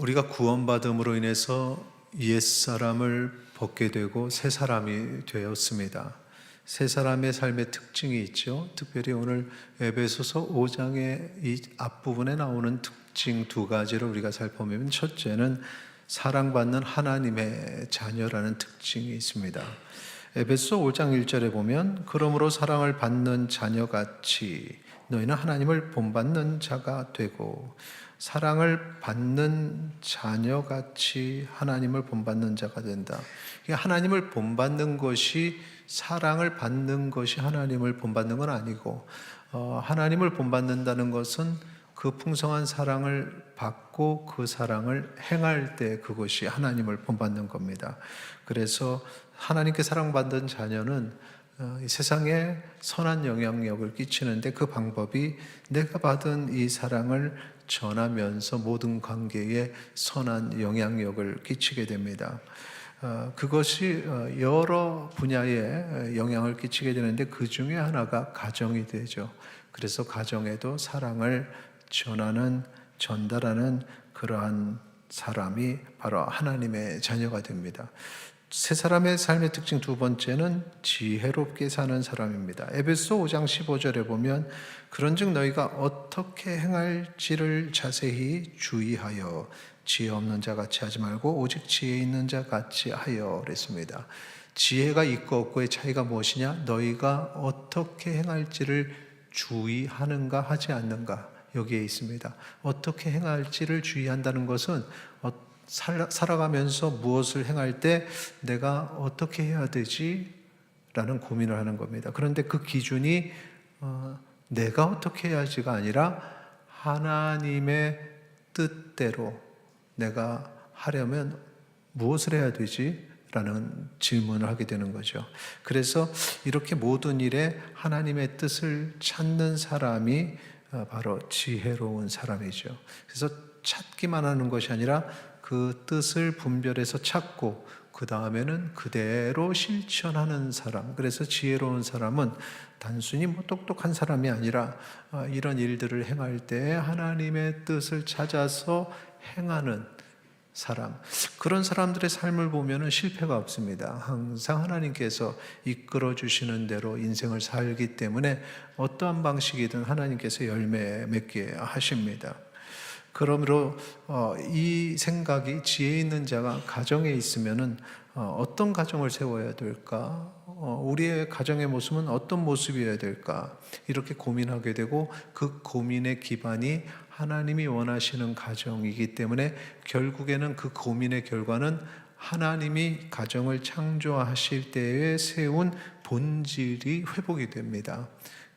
우리가 구원받음으로 인해서 옛사람을 벗게 되고 새 사람이 되었습니다. 새 사람의 삶의 특징이 있죠. 특별히 오늘 에베소서 5장의 이 앞부분에 나오는 특징 두 가지를 우리가 살펴보면, 첫째는 사랑받는 하나님의 자녀라는 특징이 있습니다. 에베소 5장 1절에 보면, 그러므로 사랑을 받는 자녀같이 너희는 하나님을 본받는 자가 되고, 사랑을 받는 자녀같이 하나님을 본받는 자가 된다. 하나님을 본받는 것이, 사랑을 받는 것이 하나님을 본받는 건 아니고, 하나님을 본받는다는 것은 그 풍성한 사랑을 받고 그 사랑을 행할 때 그것이 하나님을 본받는 겁니다. 그래서 하나님께 사랑받는 자녀는 이 세상에 선한 영향력을 끼치는데, 그 방법이 내가 받은 이 사랑을 전하면서 모든 관계에 선한 영향력을 끼치게 됩니다. 그것이 여러 분야에 영향을 끼치게 되는데, 그 중에 하나가 가정이 되죠. 그래서 가정에도 사랑을 전달하는 그러한 사람이 바로 하나님의 자녀가 됩니다. 세 사람의 삶의 특징 두 번째는 지혜롭게 사는 사람입니다. 에베소 5장 15절에 보면, 그런즉 너희가 어떻게 행할지를 자세히 주의하여 지혜 없는 자 같이 하지 말고 오직 지혜 있는 자 같이 하여 그랬습니다. 지혜가 있고 없고의 차이가 무엇이냐? 너희가 어떻게 행할지를 주의하는가 하지 않는가, 여기에 있습니다. 어떻게 행할지를 주의한다는 것은 살아가면서 무엇을 행할 때 내가 어떻게 해야 되지? 라는 고민을 하는 겁니다. 그런데 그 기준이 내가 어떻게 해야지가 아니라 하나님의 뜻대로 내가 하려면 무엇을 해야 되지? 라는 질문을 하게 되는 거죠. 그래서 이렇게 모든 일에 하나님의 뜻을 찾는 사람이 바로 지혜로운 사람이죠. 그래서 찾기만 하는 것이 아니라 그 뜻을 분별해서 찾고 그 다음에는 그대로 실천하는 사람. 그래서 지혜로운 사람은 단순히 똑똑한 사람이 아니라 이런 일들을 행할 때 하나님의 뜻을 찾아서 행하는 사람. 그런 사람들의 삶을 보면 실패가 없습니다. 항상 하나님께서 이끌어 주시는 대로 인생을 살기 때문에 어떠한 방식이든 하나님께서 열매 맺게 하십니다. 그러므로 이 생각이, 지혜 있는 자가 가정에 있으면은 어떤 가정을 세워야 될까? 우리의 가정의 모습은 어떤 모습이어야 될까? 이렇게 고민하게 되고, 그 고민의 기반이 하나님이 원하시는 가정이기 때문에 결국에는 그 고민의 결과는 하나님이 가정을 창조하실 때에 세운 본질이 회복이 됩니다.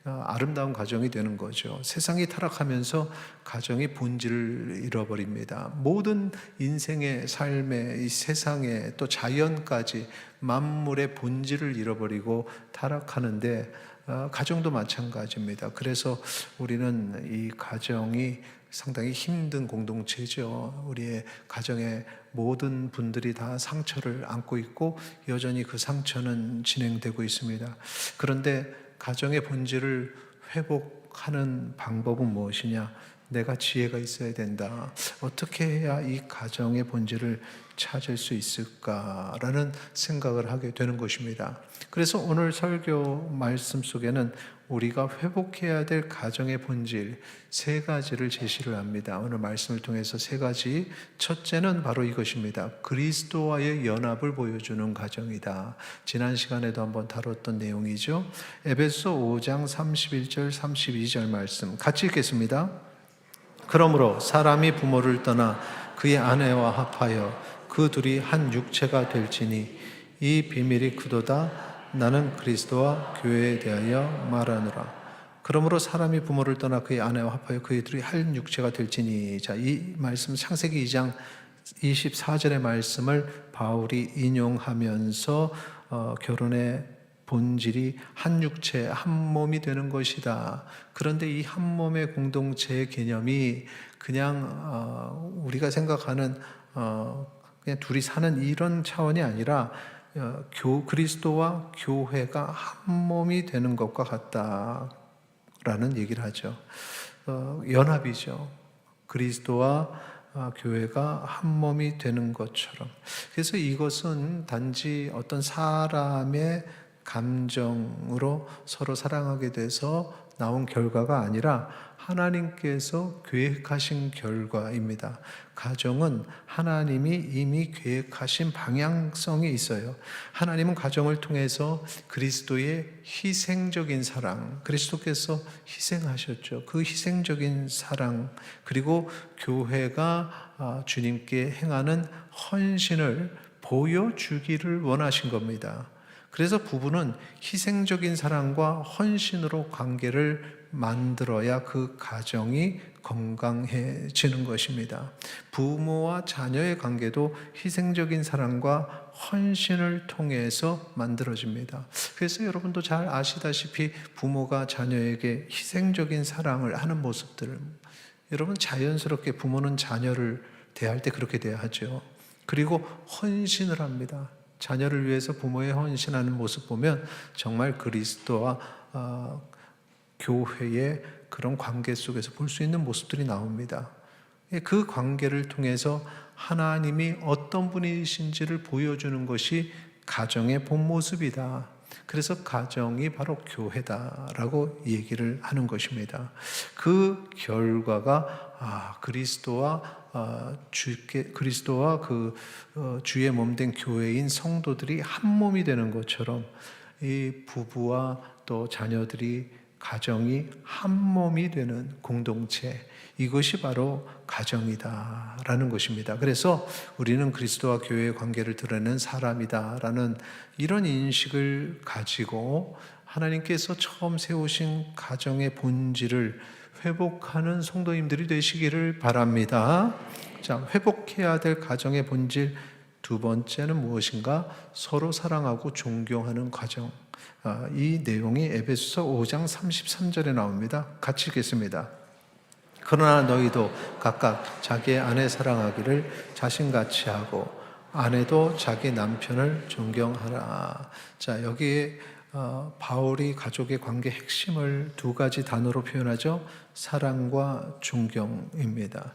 아름다운 가정이 되는 거죠. 세상이 타락하면서 가정이 본질을 잃어버립니다. 모든 인생의 삶의, 이 세상에, 또 자연까지 만물의 본질을 잃어버리고 타락하는데, 가정도 마찬가지입니다. 그래서 우리는 이 가정이 상당히 힘든 공동체죠. 우리의 가정의 모든 분들이 다 상처를 안고 있고 여전히 그 상처는 진행되고 있습니다. 그런데 가정의 본질을 회복하는 방법은 무엇이냐? 내가 지혜가 있어야 된다. 어떻게 해야 이 가정의 본질을 찾을 수 있을까라는 생각을 하게 되는 것입니다. 그래서 오늘 설교 말씀 속에는 우리가 회복해야 될 가정의 본질 세 가지를 제시를 합니다. 오늘 말씀을 통해서 세 가지. 첫째는 바로 이것입니다. 그리스도와의 연합을 보여주는 가정이다. 지난 시간에도 한번 다뤘던 내용이죠. 에베소 5장 31절 32절 말씀 같이 읽겠습니다. 그러므로 사람이 부모를 떠나 그의 아내와 합하여 그 둘이 한 육체가 될지니 이 비밀이 크도다. 나는 그리스도와 교회에 대하여 말하노라. 그러므로 사람이 부모를 떠나 그의 아내와 합하여 그의 둘이 한 육체가 될지니. 자, 이 말씀 창세기 2장 24절의 말씀을 바울이 인용하면서 결혼의 본질이 한 육체, 한 몸이 되는 것이다. 그런데 이 한 몸의 공동체의 개념이 그냥 우리가 생각하는 그냥 둘이 사는 이런 차원이 아니라 그리스도와 교회가 한 몸이 되는 것과 같다라는 얘기를 하죠. 연합이죠. 그리스도와 교회가 한 몸이 되는 것처럼. 그래서 이것은 단지 어떤 사람의 감정으로 서로 사랑하게 돼서 나온 결과가 아니라 하나님께서 계획하신 결과입니다. 가정은 하나님이 이미 계획하신 방향성이 있어요. 하나님은 가정을 통해서 그리스도의 희생적인 사랑, 그리스도께서 희생하셨죠. 그 희생적인 사랑, 그리고 교회가 주님께 행하는 헌신을 보여주기를 원하신 겁니다. 그래서 부부는 희생적인 사랑과 헌신으로 관계를 만들어야 그 가정이 건강해지는 것입니다. 부모와 자녀의 관계도 희생적인 사랑과 헌신을 통해서 만들어집니다. 그래서 여러분도 잘 아시다시피 부모가 자녀에게 희생적인 사랑을 하는 모습들, 여러분 자연스럽게 부모는 자녀를 대할 때 그렇게 돼야 하죠. 그리고 헌신을 합니다. 자녀를 위해서 부모의 헌신하는 모습 보면 정말 그리스도와 교회의 그런 관계 속에서 볼 수 있는 모습들이 나옵니다. 그 관계를 통해서 하나님이 어떤 분이신지를 보여주는 것이 가정의 본 모습이다. 그래서 가정이 바로 교회다라고 얘기를 하는 것입니다. 그 결과가 그리스도와 주의 몸된 교회인 성도들이 한 몸이 되는 것처럼 이 부부와 또 자녀들이 가정이 한 몸이 되는 공동체, 이것이 바로 가정이다라는 것입니다. 그래서 우리는 그리스도와 교회의 관계를 드러내는 사람이다라는 이런 인식을 가지고 하나님께서 처음 세우신 가정의 본질을 회복하는 성도님들이 되시기를 바랍니다. 자, 회복해야 될 가정의 본질 두 번째는 무엇인가? 서로 사랑하고 존경하는 가정. 이 내용이 에베소서 5장 33절에 나옵니다. 같이 읽겠습니다. 그러나 너희도 각각 자기의 아내 사랑하기를 자신같이 하고 아내도 자기 남편을 존경하라. 자, 여기에 바울이 가족의 관계 핵심을 두 가지 단어로 표현하죠. 사랑과 존경입니다.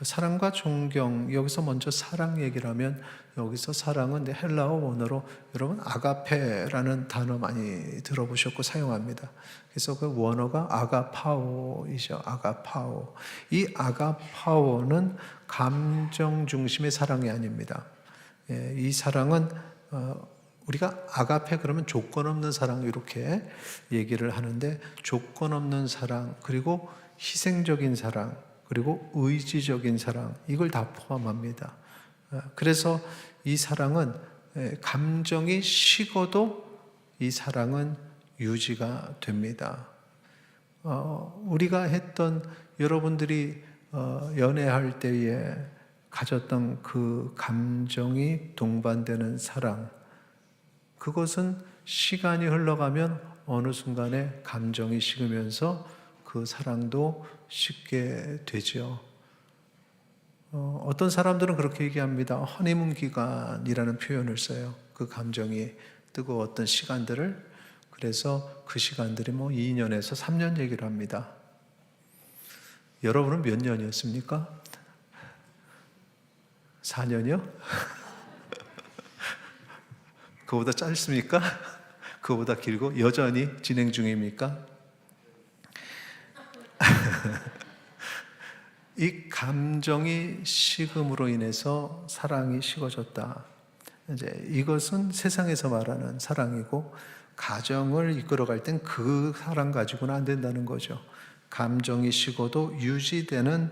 사랑과 존경, 여기서 먼저 사랑 얘기를 하면 여기서 사랑은 헬라어 원어로 여러분 아가페라는 단어 많이 들어보셨고 사용합니다. 그래서 그 원어가 아가파오이죠. 아가파오. 이 아가파오는 감정 중심의 사랑이 아닙니다. 이 사랑은 우리가 아가페 그러면 조건 없는 사랑 이렇게 얘기를 하는데 조건 없는 사랑 그리고 희생적인 사랑 그리고 의지적인 사랑 이걸 다 포함합니다. 그래서 이 사랑은 감정이 식어도 이 사랑은 유지가 됩니다. 우리가 했던 여러분들이 연애할 때에 가졌던 그 감정이 동반되는 사랑, 그것은 시간이 흘러가면 어느 순간에 감정이 식으면서 그 사랑도 식게 되죠. 어떤 사람들은 그렇게 얘기합니다. 허니문 기간이라는 표현을 써요. 그 감정이 뜨거웠던 시간들을. 그래서 그 시간들이 2년에서 3년 얘기를 합니다. 여러분은 몇 년이었습니까? 4년이요? 그거보다 짧습니까? 그거보다 길고 여전히 진행 중입니까? 이 감정이 식음으로 인해서 사랑이 식어졌다. 이제 이것은 세상에서 말하는 사랑이고 가정을 이끌어갈 땐 그 사랑 가지고는 안 된다는 거죠. 감정이 식어도 유지되는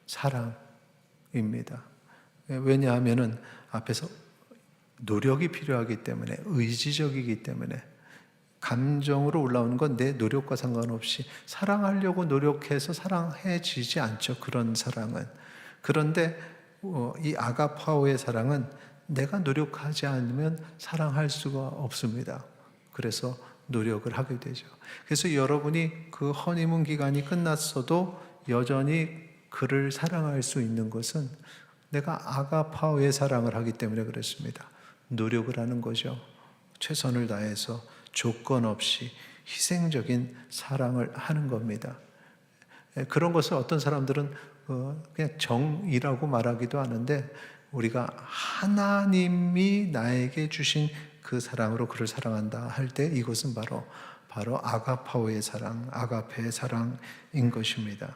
사랑입니다. 왜냐하면은 앞에서 노력이 필요하기 때문에 의지적이기 때문에 감정으로 올라오는 건 내 노력과 상관없이 사랑하려고 노력해서 사랑해지지 않죠. 그런 사랑은. 그런데 이 아가파오의 사랑은 내가 노력하지 않으면 사랑할 수가 없습니다. 그래서 노력을 하게 되죠. 그래서 여러분이 그 허니문 기간이 끝났어도 여전히 그를 사랑할 수 있는 것은 내가 아가파오의 사랑을 하기 때문에 그렇습니다. 노력을 하는 거죠. 최선을 다해서 조건 없이 희생적인 사랑을 하는 겁니다. 그런 것을 어떤 사람들은 그냥 정이라고 말하기도 하는데, 우리가 하나님이 나에게 주신 그 사랑으로 그를 사랑한다 할 때 이것은 바로 아가파오의 사랑, 아가페의 사랑인 것입니다.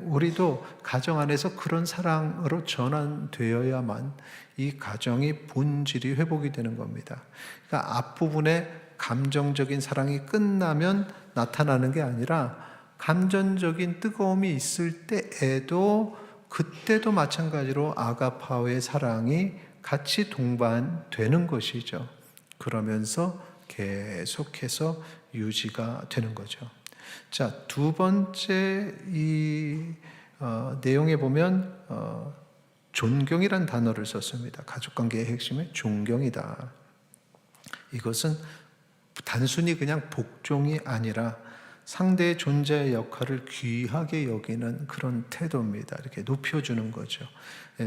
우리도 가정 안에서 그런 사랑으로 전환되어야만 이 가정이 본질이 회복이 되는 겁니다. 그러니까 앞부분에 감정적인 사랑이 끝나면 나타나는 게 아니라 감정적인 뜨거움이 있을 때에도 그때도 마찬가지로 아가파오의 사랑이 같이 동반되는 것이죠. 그러면서 계속해서 유지가 되는 거죠. 자, 두 번째 이 내용에 보면 존경이란 단어를 썼습니다. 가족관계의 핵심은 존경이다. 이것은 단순히 그냥 복종이 아니라 상대의 존재의 역할을 귀하게 여기는 그런 태도입니다. 이렇게 높여주는 거죠.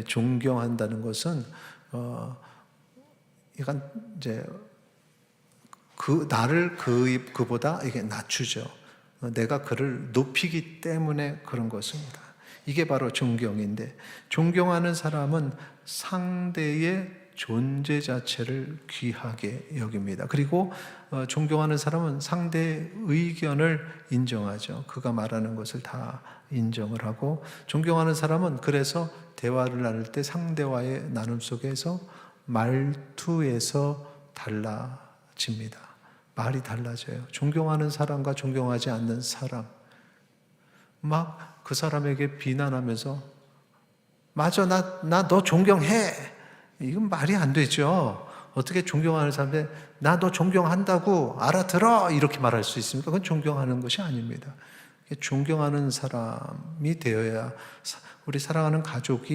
존경한다는 것은 약간 이제 나를 그보다 이게 낮추죠. 내가 그를 높이기 때문에 그런 것입니다. 이게 바로 존경인데, 존경하는 사람은 상대의 존재 자체를 귀하게 여깁니다. 그리고 존경하는 사람은 상대의 의견을 인정하죠. 그가 말하는 것을 다 인정을 하고, 존경하는 사람은 그래서 대화를 나눌 때 상대와의 나눔 속에서 말투에서 달라집니다. 말이 달라져요. 존경하는 사람과 존경하지 않는 사람, 막 그 사람에게 비난하면서 맞아, 나 너 존경해. 이건 말이 안 되죠. 어떻게 존경하는 사람한테 나 너 존경한다고 알아들어 이렇게 말할 수 있습니까? 그건 존경하는 것이 아닙니다. 존경하는 사람이 되어야, 우리 사랑하는 가족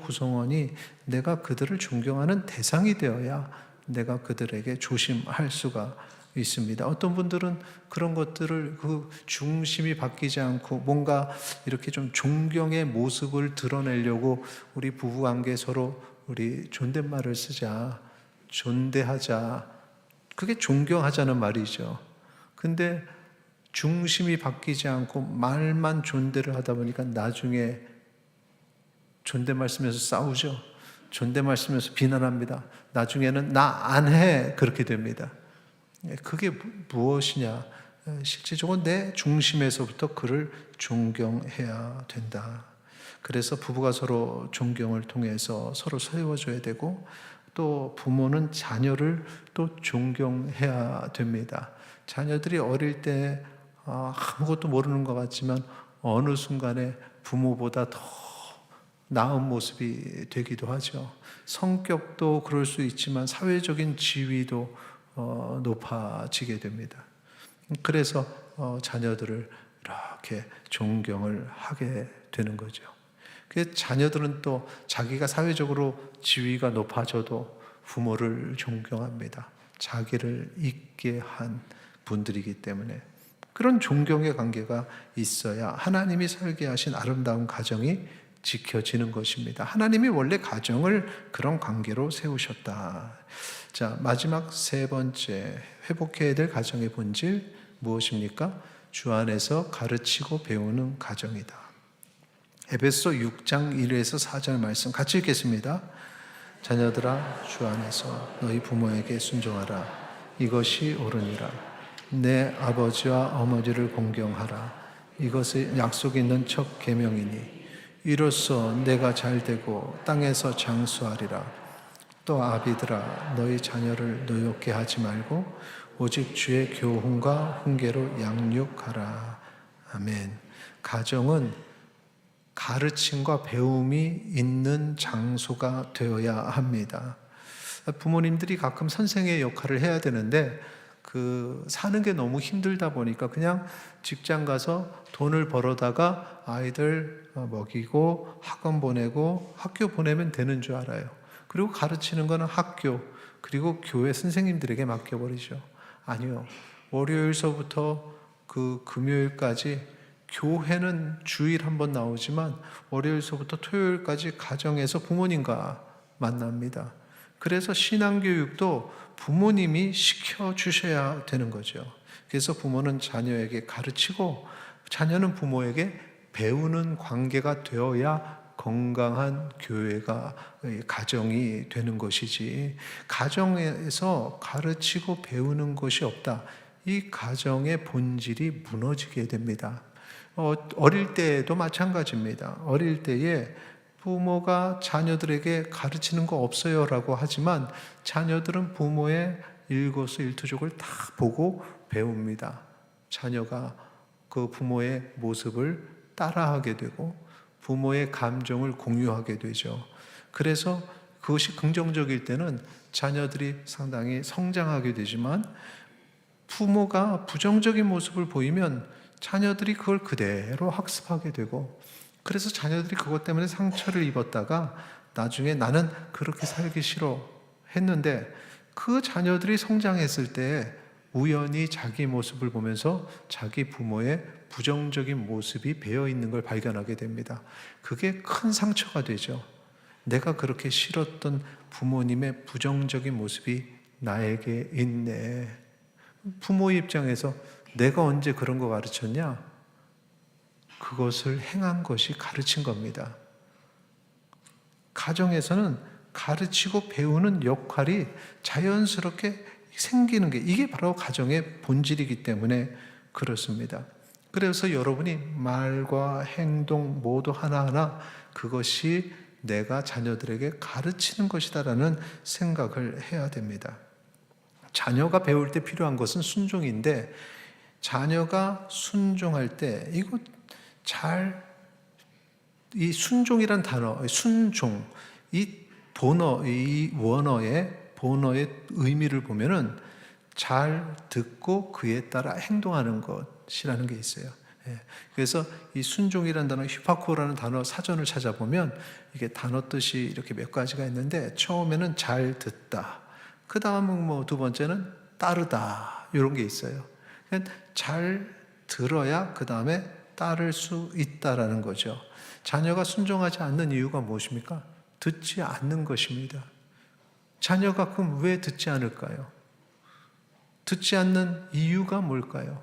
구성원이 내가 그들을 존경하는 대상이 되어야 내가 그들에게 조심할 수가 있습니다. 어떤 분들은 그런 것들을 그 중심이 바뀌지 않고 뭔가 이렇게 좀 존경의 모습을 드러내려고 우리 부부관계 서로 우리 존댓말을 쓰자, 존대하자, 그게 존경하자는 말이죠. 근데 중심이 바뀌지 않고 말만 존대를 하다 보니까 나중에 존댓말 쓰면서 싸우죠. 존댓말 쓰면서 비난합니다. 나중에는 나 안 해 그렇게 됩니다. 그게 무엇이냐? 실질적으로 내 중심에서부터 그를 존경해야 된다. 그래서 부부가 서로 존경을 통해서 서로 세워줘야 되고, 또 부모는 자녀를 또 존경해야 됩니다. 자녀들이 어릴 때 아무것도 모르는 것 같지만 어느 순간에 부모보다 더 나은 모습이 되기도 하죠. 성격도 그럴 수 있지만 사회적인 지위도 높아지게 됩니다. 그래서 자녀들을 이렇게 존경을 하게 되는 거죠. 자녀들은 또 자기가 사회적으로 지위가 높아져도 부모를 존경합니다. 자기를 있게 한 분들이기 때문에 그런 존경의 관계가 있어야 하나님이 설계하신 아름다운 가정이 지켜지는 것입니다. 하나님이 원래 가정을 그런 관계로 세우셨다. 자, 마지막 세 번째, 회복해야 될 가정의 본질 무엇입니까? 주 안에서 가르치고 배우는 가정이다. 에베소 6장 1에서 4절 말씀 같이 읽겠습니다. 자녀들아, 주 안에서 너희 부모에게 순종하라. 이것이 옳으니라. 내 아버지와 어머니를 공경하라. 이것이 약속 있는 첫 계명이니 이로써 내가 잘되고 땅에서 장수하리라. 또 아비들아, 너희 자녀를 노엽게 하지 말고 오직 주의 교훈과 훈계로 양육하라. 아멘. 가정은 가르침과 배움이 있는 장소가 되어야 합니다. 부모님들이 가끔 선생의 역할을 해야 되는데 사는 게 너무 힘들다 보니까 그냥 직장 가서 돈을 벌어다가 아이들 먹이고 학원 보내고 학교 보내면 되는 줄 알아요. 그리고 가르치는 거는 학교 그리고 교회 선생님들에게 맡겨버리죠. 아니요. 월요일서부터 금요일까지 교회는 주일 한 번 나오지만 월요일서부터 토요일까지 가정에서 부모님과 만납니다. 그래서 신앙교육도 부모님이 시켜주셔야 되는 거죠. 그래서 부모는 자녀에게 가르치고 자녀는 부모에게 배우는 관계가 되어야 건강한 교회가, 가정이 되는 것이지, 가정에서 가르치고 배우는 것이 없다, 이 가정의 본질이 무너지게 됩니다. 어릴 때도 마찬가지입니다. 어릴 때에 부모가 자녀들에게 가르치는 거 없어요 라고 하지만 자녀들은 부모의 일거수일투족을 다 보고 배웁니다. 자녀가 그 부모의 모습을 따라하게 되고 부모의 감정을 공유하게 되죠. 그래서 그것이 긍정적일 때는 자녀들이 상당히 성장하게 되지만, 부모가 부정적인 모습을 보이면 자녀들이 그걸 그대로 학습하게 되고, 그래서 자녀들이 그것 때문에 상처를 입었다가 나중에 나는 그렇게 살기 싫어 했는데, 그 자녀들이 성장했을 때 우연히 자기 모습을 보면서 자기 부모의 부정적인 모습이 배어 있는 걸 발견하게 됩니다. 그게 큰 상처가 되죠. 내가 그렇게 싫었던 부모님의 부정적인 모습이 나에게 있네. 부모의 입장에서 내가 언제 그런 거 가르쳤냐? 그것을 행한 것이 가르친 겁니다. 가정에서는 가르치고 배우는 역할이 자연스럽게 생기는 게, 이게 바로 가정의 본질이기 때문에 그렇습니다. 그래서 여러분이 말과 행동 모두 하나하나 그것이 내가 자녀들에게 가르치는 것이다라는 생각을 해야 됩니다. 자녀가 배울 때 필요한 것은 순종인데, 자녀가 순종할 때 이거 이 순종이란 단어, 순종, 이 원어의 의미를 보면은 잘 듣고 그에 따라 행동하는 것이라는 게 있어요. 그래서 이 순종이라는 단어, 휘파코라는 단어 사전을 찾아보면 이게 단어 뜻이 이렇게 몇 가지가 있는데, 처음에는 잘 듣다, 그 다음은 두 번째는 따르다, 이런 게 있어요. 잘 들어야 그 다음에 따를 수 있다라는 거죠. 자녀가 순종하지 않는 이유가 무엇입니까? 듣지 않는 것입니다. 자녀가 그럼 왜 듣지 않을까요? 듣지 않는 이유가 뭘까요?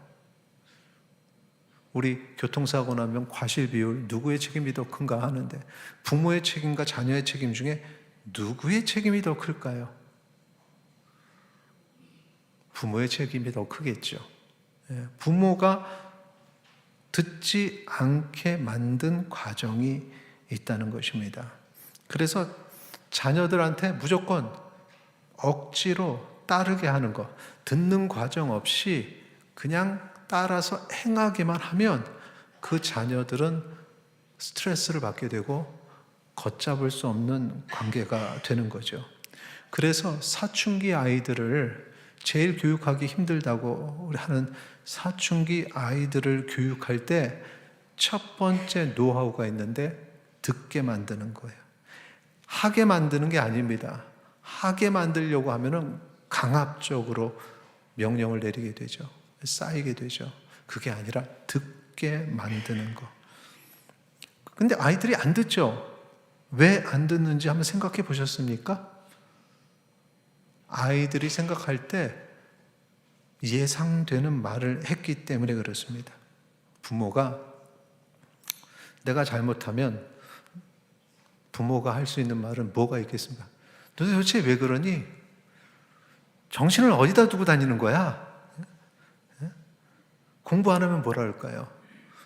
우리 교통사고 나면 과실 비율 누구의 책임이 더 큰가 하는데, 부모의 책임과 자녀의 책임 중에 누구의 책임이 더 클까요? 부모의 책임이 더 크겠죠. 부모가 듣지 않게 만든 과정이 있다는 것입니다. 그래서 자녀들한테 무조건 억지로 따르게 하는 것, 듣는 과정 없이 그냥 따라서 행하기만 하면 그 자녀들은 스트레스를 받게 되고 걷잡을 수 없는 관계가 되는 거죠. 그래서 사춘기 아이들을 제일 교육하기 힘들다고 하는 사춘기 아이들을 교육할 때 첫 번째 노하우가 있는데, 듣게 만드는 거예요. 하게 만드는 게 아닙니다. 하게 만들려고 하면은 강압적으로 명령을 내리게 되죠. 쌓이게 되죠. 그게 아니라 듣게 만드는 거. 근데 아이들이 안 듣죠. 왜 안 듣는지 한번 생각해 보셨습니까? 아이들이 생각할 때 예상되는 말을 했기 때문에 그렇습니다. 부모가, 내가 잘못하면 부모가 할 수 있는 말은 뭐가 있겠습니까? 너 도대체 왜 그러니? 정신을 어디다 두고 다니는 거야? 공부 안 하면 뭐라 할까요?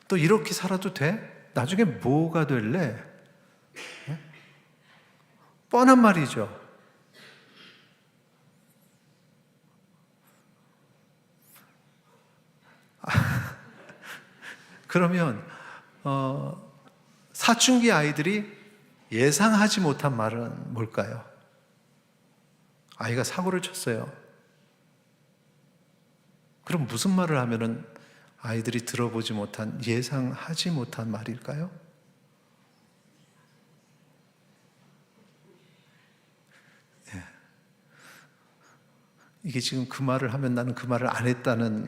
또 이렇게 살아도 돼? 나중에 뭐가 될래? 뻔한 말이죠. 그러면 사춘기 아이들이 예상하지 못한 말은 뭘까요? 아이가 사고를 쳤어요. 그럼 무슨 말을 하면은 아이들이 들어보지 못한, 예상하지 못한 말일까요? 예. 이게 지금 그 말을 하면 나는 그 말을 안 했다는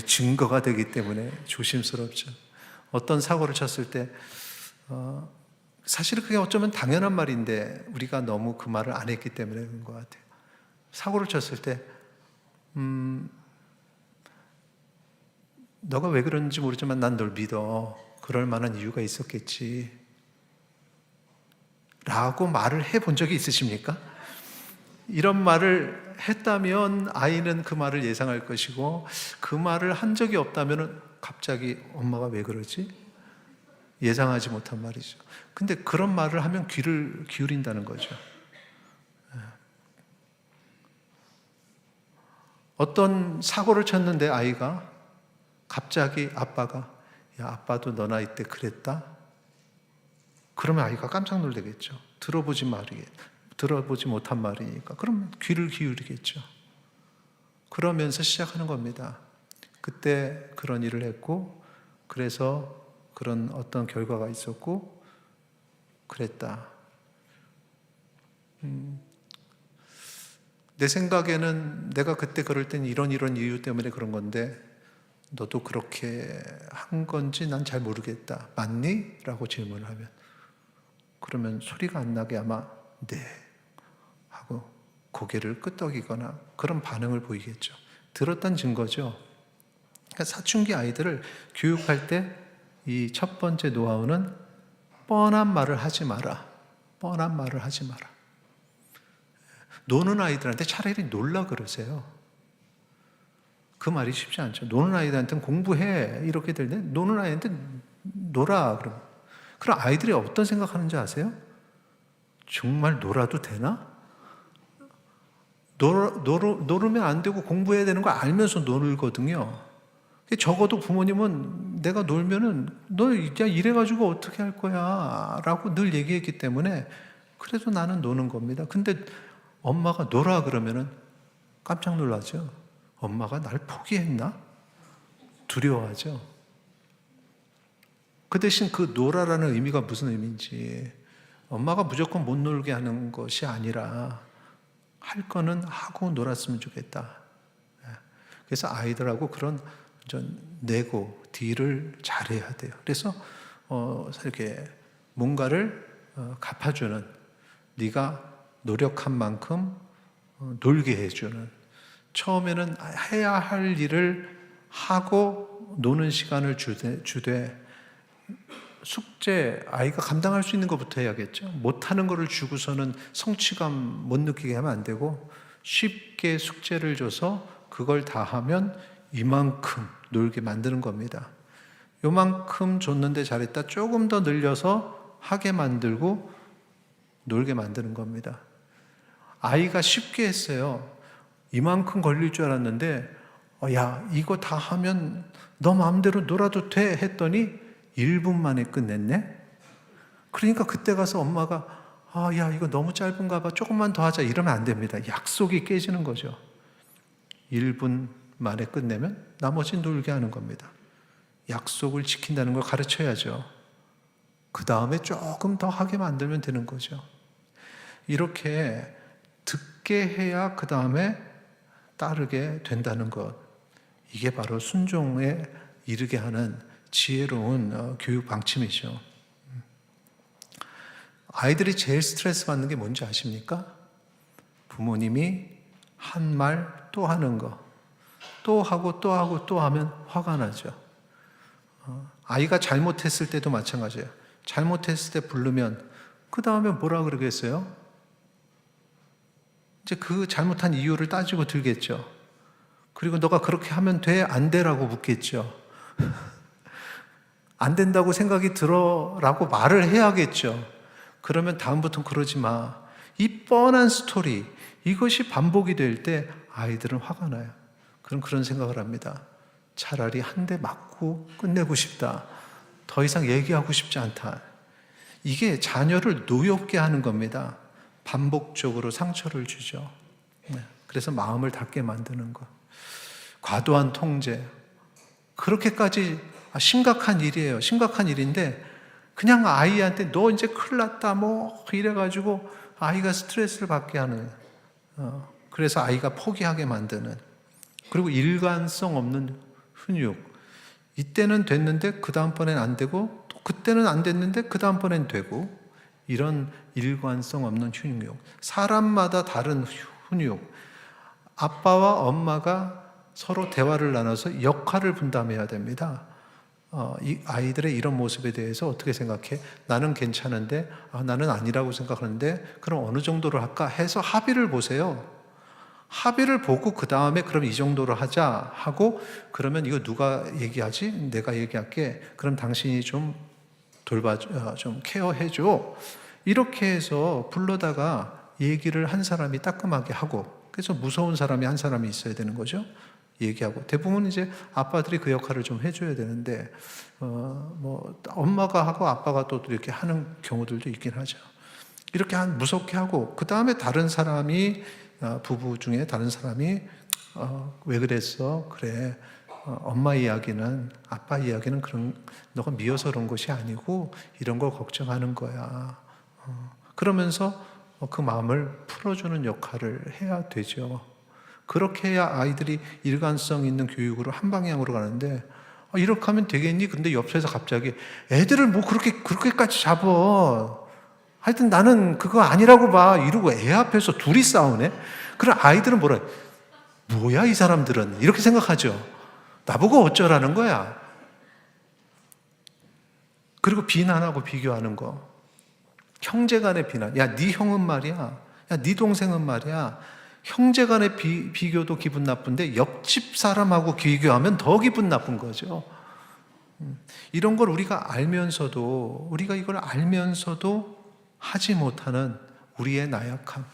증거가 되기 때문에 조심스럽죠. 어떤 사고를 쳤을 때 사실은 그게 어쩌면 당연한 말인데 우리가 너무 그 말을 안 했기 때문에 그런 것 같아요. 사고를 쳤을 때 너가 왜 그런지 모르지만 난 널 믿어. 그럴 만한 이유가 있었겠지 라고 말을 해본 적이 있으십니까? 이런 말을 했다면 아이는 그 말을 예상할 것이고, 그 말을 한 적이 없다면 갑자기 엄마가 왜 그러지? 예상하지 못한 말이죠. 근데 그런 말을 하면 귀를 기울인다는 거죠. 어떤 사고를 쳤는데 아이가 갑자기 아빠가 야, 아빠도 너 나이 때 그랬다? 그러면 아이가 깜짝 놀라겠죠. 들어보지 못한 말이니까. 그럼 귀를 기울이겠죠. 그러면서 시작하는 겁니다. 그때 그런 일을 했고, 그래서 그런 어떤 결과가 있었고, 그랬다. 내 생각에는 내가 그때 그럴 땐 이런 이유 때문에 그런 건데, 너도 그렇게 한 건지 난 잘 모르겠다. 맞니? 라고 질문을 하면, 그러면 소리가 안 나게 아마 네 하고 고개를 끄덕이거나 그런 반응을 보이겠죠. 들었던 증거죠. 그러니까 사춘기 아이들을 교육할 때 이 첫 번째 노하우는 뻔한 말을 하지 마라. 뻔한 말을 하지 마라. 노는 아이들한테 차라리 놀라 그러세요. 그 말이 쉽지 않죠. 노는 아이들한테는 공부해 이렇게 될 때, 노는 아이한테 놀아 그럼 아이들이 어떤 생각하는지 아세요? 정말 놀아도 되나? 놀으면 안 되고 공부해야 되는 거 알면서 놀거든요. 적어도 부모님은 내가 놀면은 너 이제 이래가지고 어떻게 할 거야 라고 늘 얘기했기 때문에 그래도 나는 노는 겁니다. 근데 엄마가 놀아 그러면은 깜짝 놀라죠. 엄마가 날 포기했나? 두려워하죠. 그 대신 그 놀아라는 의미가 무슨 의미인지, 엄마가 무조건 못 놀게 하는 것이 아니라 할 거는 하고 놀았으면 좋겠다. 그래서 아이들하고 그런 내고 딜을 잘해야 돼요. 그래서 이렇게 뭔가를 갚아주는, 네가 노력한 만큼 놀게 해주는, 처음에는 해야 할 일을 하고 노는 시간을 주되 숙제 아이가 감당할 수 있는 것부터 해야겠죠. 못하는 거를 주고서는 성취감 못 느끼게 하면 안 되고, 쉽게 숙제를 줘서 그걸 다 하면 이만큼 놀게 만드는 겁니다. 요만큼 줬는데 잘했다, 조금 더 늘려서 하게 만들고 놀게 만드는 겁니다. 아이가 쉽게 했어요. 이만큼 걸릴 줄 알았는데 야, 이거 다 하면 너 마음대로 놀아도 돼 했더니 1분 만에 끝냈네. 그러니까 그때 가서 엄마가 야, 이거 너무 짧은가 봐, 조금만 더 하자 이러면 안 됩니다. 약속이 깨지는 거죠. 1분 만에 끝내면 나머지는 놀게 하는 겁니다. 약속을 지킨다는 걸 가르쳐야죠. 그 다음에 조금 더 하게 만들면 되는 거죠. 이렇게 듣게 해야 그 다음에 따르게 된다는 것, 이게 바로 순종에 이르게 하는 지혜로운 교육 방침이죠. 아이들이 제일 스트레스 받는 게 뭔지 아십니까? 부모님이 한 말 또 하는 거, 또 하고 또 하고 또 하면 화가 나죠. 아이가 잘못했을 때도 마찬가지예요. 잘못했을 때 부르면 그 다음에 뭐라 그러겠어요? 이제 그 잘못한 이유를 따지고 들겠죠. 그리고 너가 그렇게 하면 돼? 안 돼라고 묻겠죠. 안 된다고 생각이 들어 라고 말을 해야겠죠. 그러면 다음부터는 그러지 마. 이 뻔한 스토리, 이것이 반복이 될 때 아이들은 화가 나요. 그럼 그런 생각을 합니다. 차라리 한 대 맞고 끝내고 싶다. 더 이상 얘기하고 싶지 않다. 이게 자녀를 노엽게 하는 겁니다. 반복적으로 상처를 주죠. 그래서 마음을 닫게 만드는 것. 과도한 통제. 그렇게까지 심각한 일이에요. 심각한 일인데 그냥 아이한테 너 이제 큰일 났다 뭐 이래가지고 아이가 스트레스를 받게 하는, 그래서 아이가 포기하게 만드는, 그리고 일관성 없는 훈육. 이때는 됐는데 그 다음번엔 안 되고, 또 그때는 안 됐는데 그 다음번엔 되고, 이런 일관성 없는 훈육. 사람마다 다른 훈육. 아빠와 엄마가 서로 대화를 나눠서 역할을 분담해야 됩니다. 이 아이들의 이런 모습에 대해서 어떻게 생각해? 나는 괜찮은데 나는 아니라고 생각하는데 그럼 어느 정도로 할까 해서 합의를 보세요. 합의를 보고 그 다음에 그럼 이 정도로 하자 하고, 그러면 이거 누가 얘기하지? 내가 얘기할게. 그럼 당신이 좀 좀 케어해줘. 이렇게 해서 불러다가 얘기를 한 사람이 따끔하게 하고, 그래서 무서운 사람이 한 사람이 있어야 되는 거죠. 얘기하고. 대부분 이제 아빠들이 그 역할을 좀 해줘야 되는데, 엄마가 하고 아빠가 또 이렇게 하는 경우들도 있긴 하죠. 이렇게 무섭게 하고, 그 다음에 다른 사람이, 부부 중에 다른 사람이, 왜 그랬어? 그래. 엄마 이야기는, 아빠 이야기는 너가 미워서 그런 것이 아니고, 이런 걸 걱정하는 거야. 그러면서 그 마음을 풀어주는 역할을 해야 되죠. 그렇게 해야 아이들이 일관성 있는 교육으로 한 방향으로 가는데, 이렇게 하면 되겠니? 근데 옆에서 갑자기 애들을 뭐 그렇게까지 잡어. 하여튼 나는 그거 아니라고 봐. 이러고 애 앞에서 둘이 싸우네? 그럼 아이들은 뭐야, 이 사람들은? 이렇게 생각하죠. 나보고 어쩌라는 거야. 그리고 비난하고 비교하는 거. 형제 간의 비난. 야, 네 형은 말이야. 야, 네 동생은 말이야. 형제 간의 비교도 기분 나쁜데 옆집 사람하고 비교하면 더 기분 나쁜 거죠. 이런 걸 우리가 이걸 알면서도 하지 못하는 우리의 나약함.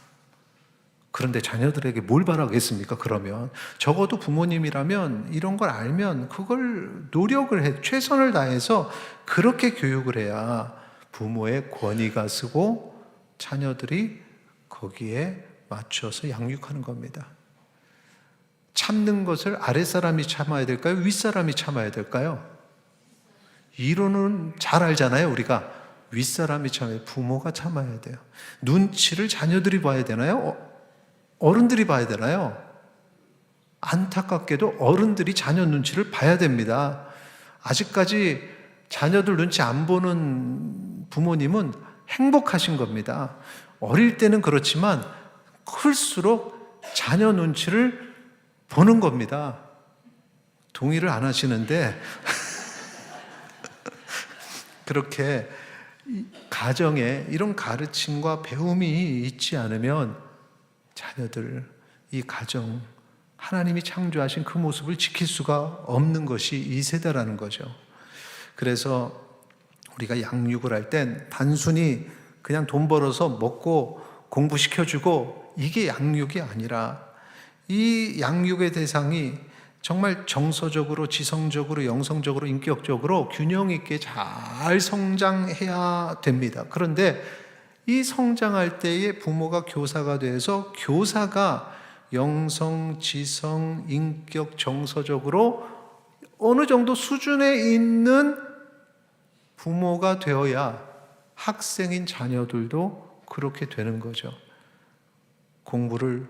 그런데 자녀들에게 뭘 바라겠습니까? 그러면 적어도 부모님이라면 이런 걸 알면 그걸 최선을 다해서 그렇게 교육을 해야 부모의 권위가 서고 자녀들이 거기에 맞춰서 양육하는 겁니다. 참는 것을 아랫사람이 참아야 될까요? 윗사람이 참아야 될까요? 이론은 잘 알잖아요. 우리가 윗사람이 참아야, 부모가 참아야 돼요. 눈치를 자녀들이 봐야 되나요? 어른들이 봐야 되나요? 안타깝게도 어른들이 자녀 눈치를 봐야 됩니다. 아직까지 자녀들 눈치 안 보는 부모님은 행복하신 겁니다. 어릴 때는 그렇지만 클수록 자녀 눈치를 보는 겁니다. 동의를 안 하시는데 그렇게 가정에 이런 가르침과 배움이 있지 않으면 자녀들, 이 가정, 하나님이 창조하신 그 모습을 지킬 수가 없는 것이 이 세대라는 거죠. 그래서 우리가 양육을 할 땐 단순히 그냥 돈 벌어서 먹고 공부시켜주고 이게 양육이 아니라, 이 양육의 대상이 정말 정서적으로, 지성적으로, 영성적으로, 인격적으로 균형 있게 잘 성장해야 됩니다. 그런데 이 성장할 때에 부모가 교사가 돼서 교사가 영성, 지성, 인격, 정서적으로 어느 정도 수준에 있는 부모가 되어야 학생인 자녀들도 그렇게 되는 거죠. 공부를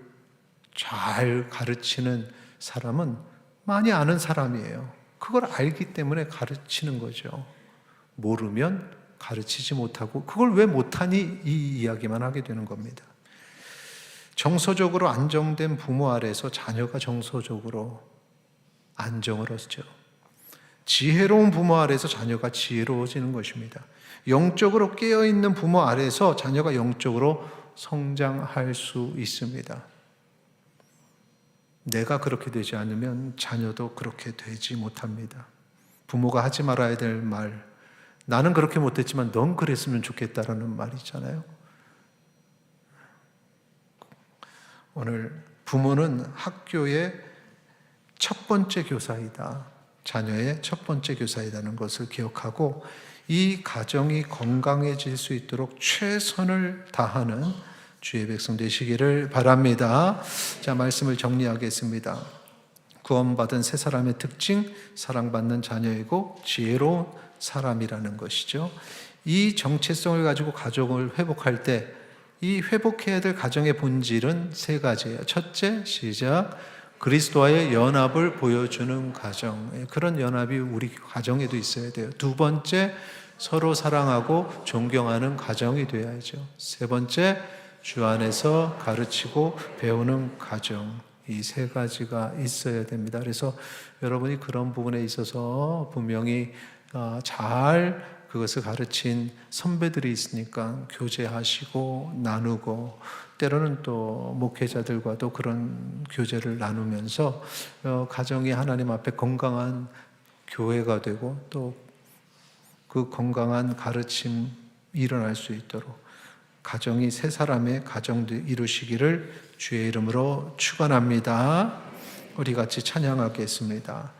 잘 가르치는 사람은 많이 아는 사람이에요. 그걸 알기 때문에 가르치는 거죠. 모르면 가르치지 못하고, 그걸 왜 못하니? 이 이야기만 하게 되는 겁니다. 정서적으로 안정된 부모 아래서 자녀가 정서적으로 안정을 얻죠. 지혜로운 부모 아래서 자녀가 지혜로워지는 것입니다. 영적으로 깨어있는 부모 아래서 자녀가 영적으로 성장할 수 있습니다. 내가 그렇게 되지 않으면 자녀도 그렇게 되지 못합니다. 부모가 하지 말아야 될 말, 나는 그렇게 못했지만 넌 그랬으면 좋겠다라는 말이 있잖아요. 오늘 부모는 학교의 첫 번째 교사이다. 자녀의 첫 번째 교사이라는 것을 기억하고 이 가정이 건강해질 수 있도록 최선을 다하는 주의 백성 되시기를 바랍니다. 자, 말씀을 정리하겠습니다. 구원받은 세 사람의 특징, 사랑받는 자녀이고 지혜로운 사람이라는 것이죠. 이 정체성을 가지고 가정을 회복할 때 이 회복해야 될 가정의 본질은 세 가지예요. 첫째, 시작. 그리스도와의 연합을 보여주는 가정. 그런 연합이 우리 가정에도 있어야 돼요. 두 번째, 서로 사랑하고 존경하는 가정이 되어야죠. 세 번째, 주 안에서 가르치고 배우는 가정. 이 세 가지가 있어야 됩니다. 그래서 여러분이 그런 부분에 있어서 분명히 잘 그것을 가르친 선배들이 있으니까 교제하시고 나누고, 때로는 또 목회자들과도 그런 교제를 나누면서 가정이 하나님 앞에 건강한 교회가 되고, 또 그 건강한 가르침 일어날 수 있도록 가정이 세 사람의 가정도 이루시기를 주의 이름으로 축원합니다. 우리 같이 찬양하겠습니다.